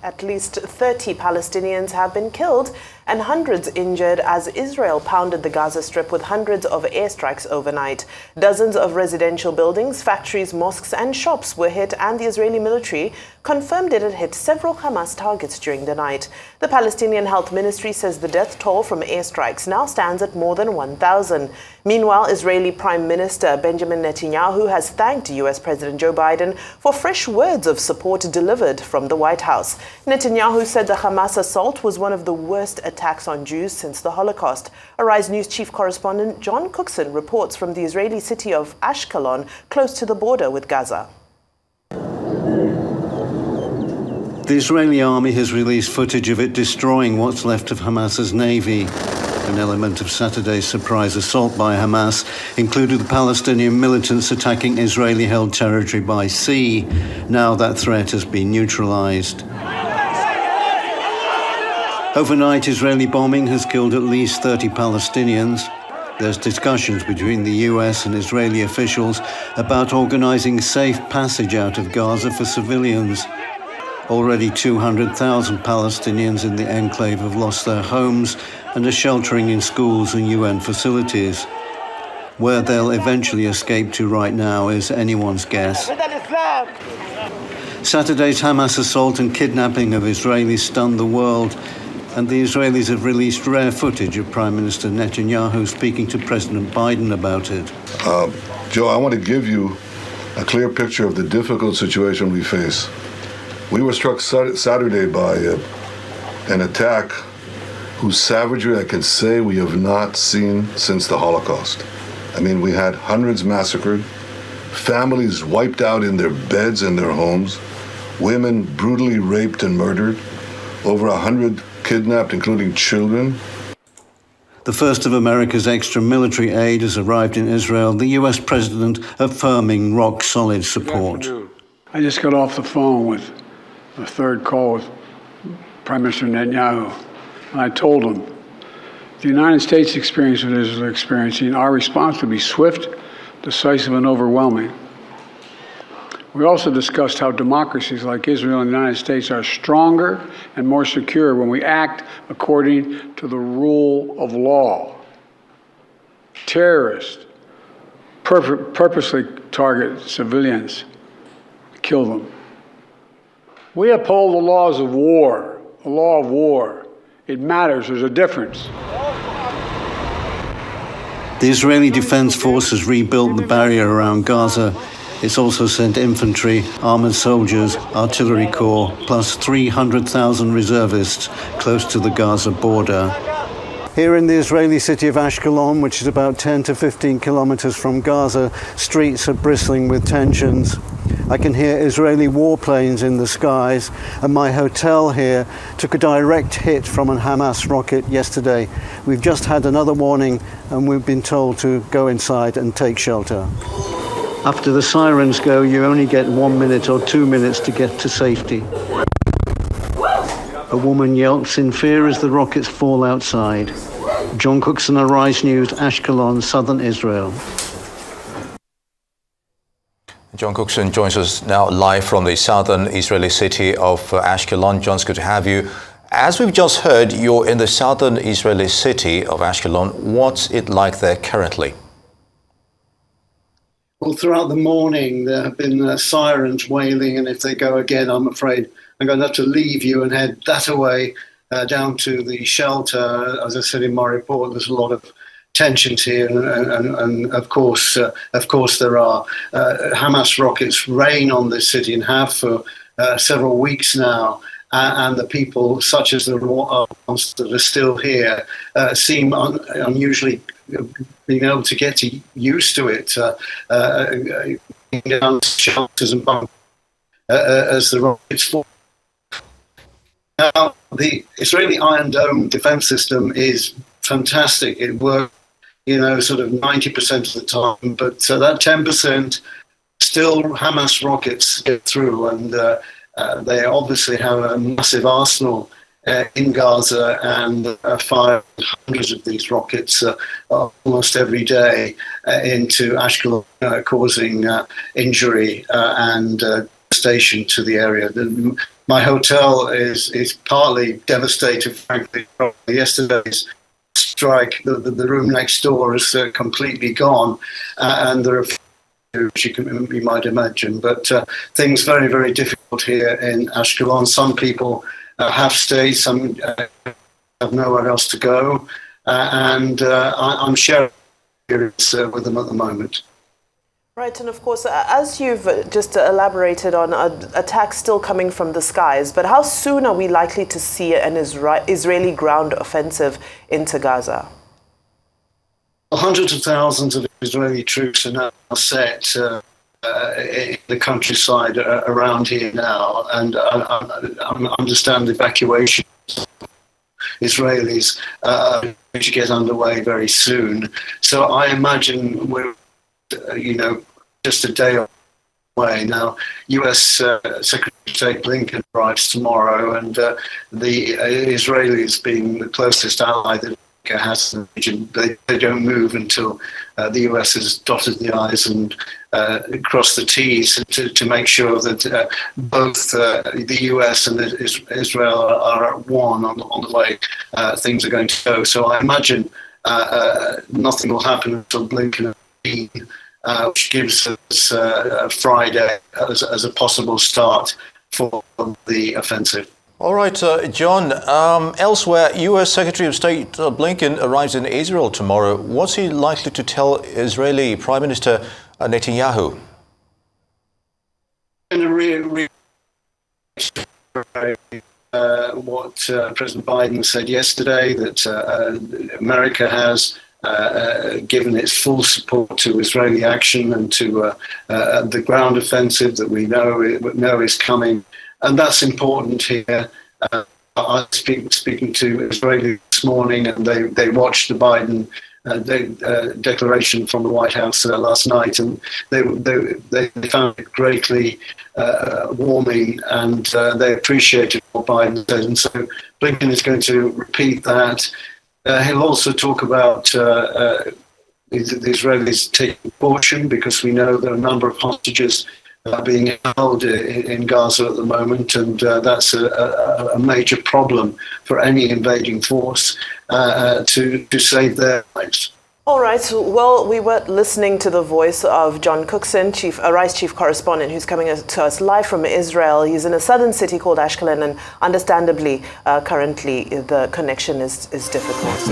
At least 30 Palestinians have been killed and hundreds injured as Israel pounded the Gaza Strip with hundreds of airstrikes overnight. Dozens of residential buildings, factories, mosques and shops were hit, and the Israeli military confirmed it had hit several Hamas targets during the night. The Palestinian Health Ministry says the death toll from airstrikes now stands at more than 1,000. Meanwhile, Israeli Prime Minister Benjamin Netanyahu has thanked US President Joe Biden for fresh words of support delivered from the White House. Netanyahu said the Hamas assault was one of the worst attacks on Jews since the Holocaust. Arise News chief correspondent John Cookson reports from the Israeli city of Ashkelon, close to the border with Gaza. The Israeli army has released footage of it destroying what's left of Hamas's navy. An element of Saturday's surprise assault by Hamas included the Palestinian militants attacking Israeli-held territory by sea. Now that threat has been neutralized. Overnight, Israeli bombing has killed at least 30 Palestinians. There's discussions between the US and Israeli officials about organizing safe passage out of Gaza for civilians. Already 200,000 Palestinians in the enclave have lost their homes and are sheltering in schools and UN facilities. Where they'll eventually escape to right now is anyone's guess. Saturday's Hamas assault and kidnapping of Israelis stunned the world, and the Israelis have released rare footage of Prime Minister Netanyahu speaking to President Biden about it. Joe, I want to give you a clear picture of the difficult situation we face. We were struck Saturday by an attack whose savagery I can say we have not seen since the Holocaust. I mean, we had hundreds massacred, families wiped out in their beds and their homes, women brutally raped and murdered, over 100 kidnapped, including children. The first of America's extra military aid has arrived in Israel, the US president affirming rock-solid support. I just got off the phone with a third call with Prime Minister Netanyahu, and I told him the United States experience what Israel is experiencing, our response will be swift, decisive, and overwhelming. We also discussed how democracies like Israel and the United States are stronger and more secure when we act according to the rule of law. Terrorists purposely target civilians, kill them. We uphold the laws of war, the law of war. It matters, there's a difference. The Israeli Defense Force has rebuilt the barrier around Gaza. It's also sent infantry, armored soldiers, artillery corps, plus 300,000 reservists close to the Gaza border. Here in the Israeli city of Ashkelon, which is about 10 to 15 kilometers from Gaza, streets are bristling with tensions. I can hear Israeli warplanes in the skies, and my hotel here took a direct hit from a Hamas rocket yesterday. We've just had another warning, and we've been told to go inside and take shelter. After the sirens go, you only get 1 minute or 2 minutes to get to safety. A woman yelps in fear as the rockets fall outside. John Cookson, Arise News, Ashkelon, southern Israel. John Cookson joins us now live from the southern Israeli city of Ashkelon. John, it's good to have you. As we've just heard, you're in the southern Israeli city of Ashkelon. What's it like there currently? Well, throughout the morning, there have been sirens wailing, and if they go again, I'm afraid I'm going to have to leave you and head that away down to the shelter. As I said in my report, there's a lot of tensions here, and of course there are. Hamas rockets rain on this city and have for several weeks now, and the people, such as the ones that are still here, seem unusually being able to get used to it, down shelters and bunkers as the rockets fall. Now, the Israeli Iron Dome defense system is fantastic. It works, sort of 90% of the time, but that 10% still Hamas rockets get through, and they obviously have a massive arsenal in Gaza and fire hundreds of these rockets almost every day into Ashkelon, causing injury and devastation to the area. My hotel is partly devastated, frankly, from yesterday's strike. The room next door is completely gone, and there are, which you might imagine, but things very, very difficult here in Ashkelon. Some people have stayed, some have nowhere else to go, and I'm sharing experience with them at the moment. Right, and of course, as you've just elaborated on, attacks still coming from the skies, but how soon are we likely to see an Israeli ground offensive into Gaza? Hundreds of thousands of Israeli troops are now set in the countryside around here now, and I understand evacuation Israelis going to get underway very soon. So I imagine we're, just a day away. Now, U.S. Secretary of State Blinken arrives tomorrow, and the Israelis, being the closest ally that America has in the region, they don't move until the U.S. has dotted the I's and crossed the T's to make sure that both the U.S. and Israel are at one on the way things are going to go. So I imagine nothing will happen until Blinken which gives us Friday as a possible start for the offensive. All right, John. Elsewhere, U.S. Secretary of State Blinken arrives in Israel tomorrow. What's he likely to tell Israeli Prime Minister Netanyahu? What President Biden said yesterday, that America has given its full support to Israeli action and to the ground offensive that we know is coming, and that's important here. I was speaking to Israelis this morning, and they watched the Biden declaration from the White House last night, and they found it greatly warming, and they appreciated what Biden said. And so Blinken is going to repeat that. He'll also talk about the Israelis taking caution, because we know there are a number of hostages being held in Gaza at the moment, and that's a major problem for any invading force to save their lives. All right. Well, we were listening to the voice of John Cookson, Rice Chief Correspondent, who's coming to us live from Israel. He's in a southern city called Ashkelon, and understandably, currently, the connection is difficult.